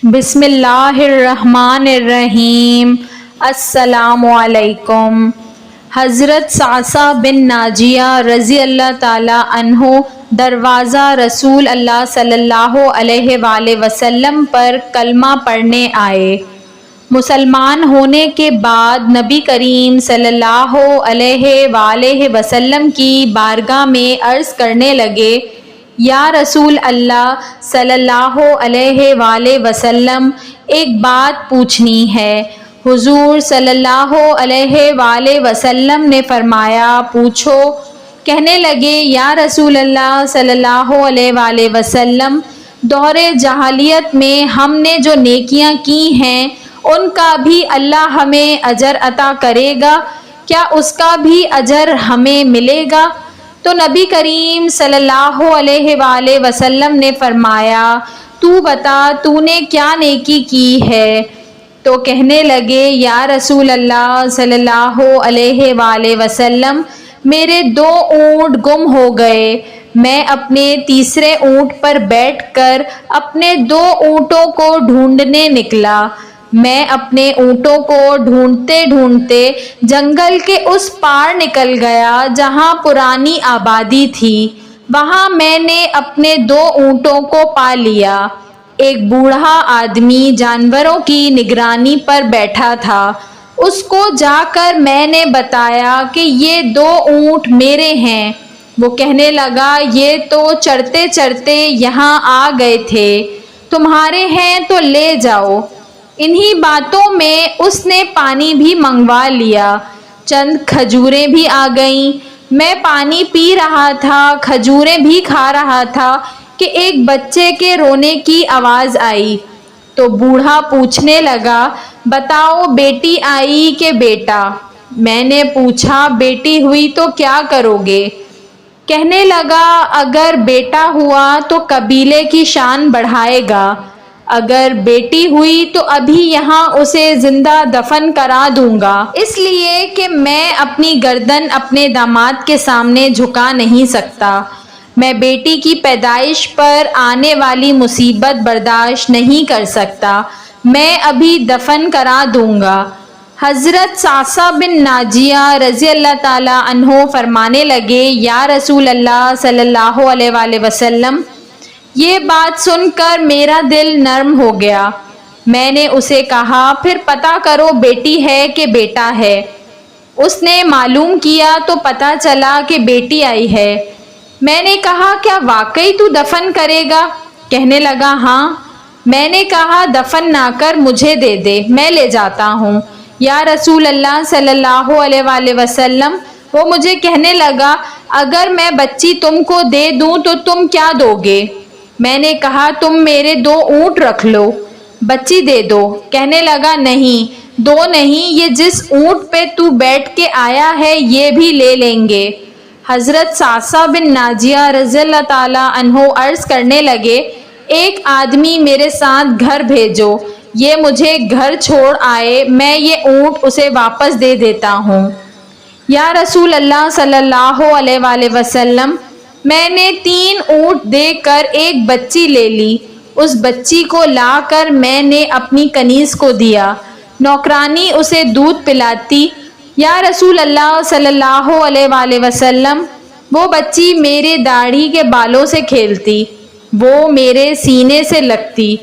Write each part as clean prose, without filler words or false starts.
بسم اللہ الرحمن الرحیم۔ السلام علیکم۔ حضرت صعصع بن ناجیہ رضی اللہ تعالی عنہ دروازہ رسول اللہ صلی اللہ علیہ وآلہ وسلم پر کلمہ پڑھنے آئے۔ مسلمان ہونے کے بعد نبی کریم صلی اللہ علیہ وآلہ وسلم کی بارگاہ میں عرض کرنے لگے، یا رسول اللہ صلی اللہ علیہ وآلہ وسلم، ایک بات پوچھنی ہے۔ حضور صلی اللہ علیہ وآلہ وسلم نے فرمایا، پوچھو۔ کہنے لگے، یا رسول اللہ صلی اللہ علیہ وآلہ وسلم، دور جاہلیت میں ہم نے جو نیکیاں کی ہیں ان کا بھی اللہ ہمیں اجر عطا کرے گا، کیا اس کا بھی اجر ہمیں ملے گا؟ تو نبی کریم صلی اللہ علیہ وآلہ وسلم نے فرمایا، تو بتا تو نے کیا نیکی کی ہے؟ تو کہنے لگے، یا رسول اللہ صلی اللہ علیہ وآلہ وسلم، میرے 2 اونٹ گم ہو گئے۔ میں اپنے تیسرے اونٹ پر بیٹھ کر اپنے 2 اونٹوں کو ڈھونڈنے نکلا۔ میں اپنے اونٹوں کو ڈھونڈتے ڈھونڈتے جنگل کے اس پار نکل گیا جہاں پرانی آبادی تھی۔ وہاں میں نے اپنے 2 اونٹوں کو پا لیا۔ ایک بوڑھا آدمی جانوروں کی نگرانی پر بیٹھا تھا۔ اس کو جا کر میں نے بتایا کہ یہ 2 اونٹ میرے ہیں۔ وہ کہنے لگا، یہ تو چرتے چرتے یہاں آ گئے تھے، تمہارے ہیں تو لے جاؤ۔ انہی باتوں میں اس نے پانی بھی منگوا لیا۔ چند کھجوریں بھی آ گئیں۔ میں پانی پی رہا تھا، کھجوریں بھی کھا رہا تھا کہ ایک بچے کے رونے کی آواز آئی۔ تو بوڑھا پوچھنے لگا، بتاؤ بیٹی آئی کہ بیٹا؟ میں نے پوچھا، بیٹی ہوئی تو کیا کرو گے؟ کہنے لگا، اگر بیٹا ہوا تو قبیلے کی شان بڑھائے گا، اگر بیٹی ہوئی تو ابھی یہاں اسے زندہ دفن کرا دوں گا، اس لیے کہ میں اپنی گردن اپنے داماد کے سامنے جھکا نہیں سکتا۔ میں بیٹی کی پیدائش پر آنے والی مصیبت برداشت نہیں کر سکتا، میں ابھی دفن کرا دوں گا۔ حضرت صعصع بن ناجیہ رضی اللہ تعالی عنہ فرمانے لگے، یا رسول اللہ صلی اللہ علیہ وآلہ وسلم، یہ بات سن کر میرا دل نرم ہو گیا۔ میں نے اسے کہا، پھر پتہ کرو بیٹی ہے کہ بیٹا ہے۔ اس نے معلوم کیا تو پتہ چلا کہ بیٹی آئی ہے۔ میں نے کہا، کیا واقعی تو دفن کرے گا؟ کہنے لگا، ہاں۔ میں نے کہا، دفن نہ کر مجھے دے دے، میں لے جاتا ہوں۔ یا رسول اللہ صلی اللہ علیہ وآلہ وسلم، وہ مجھے کہنے لگا، اگر میں بچی تم کو دے دوں تو تم کیا دو گے؟ میں نے کہا، تم میرے 2 اونٹ رکھ لو، بچی دے دو۔ کہنے لگا، نہیں، 2 نہیں، یہ جس اونٹ پہ تو بیٹھ کے آیا ہے یہ بھی لے لیں گے۔ حضرت صعصع بن ناجیہ رضی اللہ تعالی عنہ عرض کرنے لگے، ایک آدمی میرے ساتھ گھر بھیجو، یہ مجھے گھر چھوڑ آئے، میں یہ اونٹ اسے واپس دے دیتا ہوں۔ یا رسول اللہ صلی اللہ علیہ وآلہ وسلم، میں نے 3 اونٹ دے کر ایک بچی لے لی۔ اس بچی کو لا کر میں نے اپنی کنیز کو دیا، نوکرانی اسے دودھ پلاتی۔ یا رسول اللہ صلی اللہ علیہ وآلہ وسلم، وہ بچی میرے داڑھی کے بالوں سے کھیلتی، وہ میرے سینے سے لگتی۔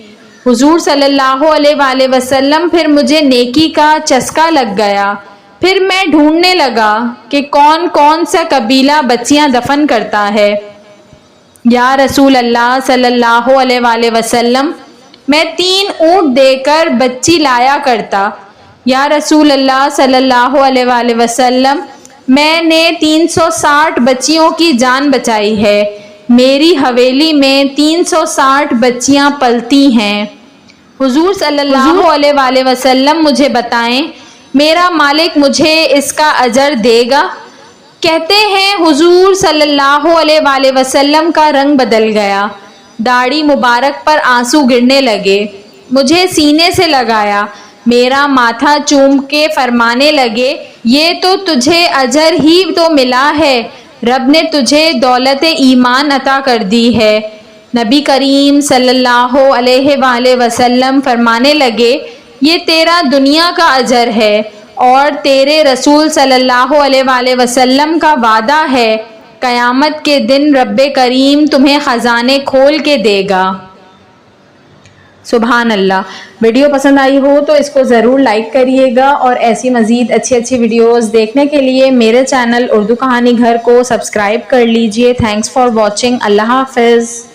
حضور صلی اللہ علیہ وآلہ وسلم، پھر مجھے نیکی کا چسکا لگ گیا۔ پھر میں ڈھونڈنے لگا کہ کون کون سا قبیلہ بچیاں دفن کرتا ہے۔ یا رسول اللہ صلی اللہ علیہ وآلہ وسلم، میں 3 اونٹ دے کر بچی لایا کرتا۔ یا رسول اللہ صلی اللہ علیہ وآلہ وسلم، میں نے 360 بچیوں کی جان بچائی ہے، میری حویلی میں 360 بچیاں پلتی ہیں۔ حضور صلی اللہ علیہ وآلہ وسلم، مجھے بتائیں، میرا مالک مجھے اس کا اجر دے گا؟ کہتے ہیں حضور صلی اللہ علیہ وآلہ وسلم کا رنگ بدل گیا، داڑھی مبارک پر آنسو گرنے لگے، مجھے سینے سے لگایا، میرا ماتھا چوم کے فرمانے لگے، یہ تو تجھے اجر ہی تو ملا ہے، رب نے تجھے دولت ایمان عطا کر دی ہے۔ نبی کریم صلی اللہ علیہ وآلہ وسلم فرمانے لگے یہ تیرا دنیا کا اجر ہے اور تیرے رسول صلی اللہ علیہ وآلہ وسلم کا وعدہ ہے قیامت کے دن رب کریم تمہیں خزانے کھول کے دے گا۔ سبحان اللہ۔ ویڈیو پسند آئی ہو تو اس کو ضرور لائک کریے گا، اور ایسی مزید اچھی ویڈیوز دیکھنے کے لیے میرے چینل اردو کہانی گھر کو سبسکرائب کر لیجئے۔ Thanks for watching. اللہ حافظ۔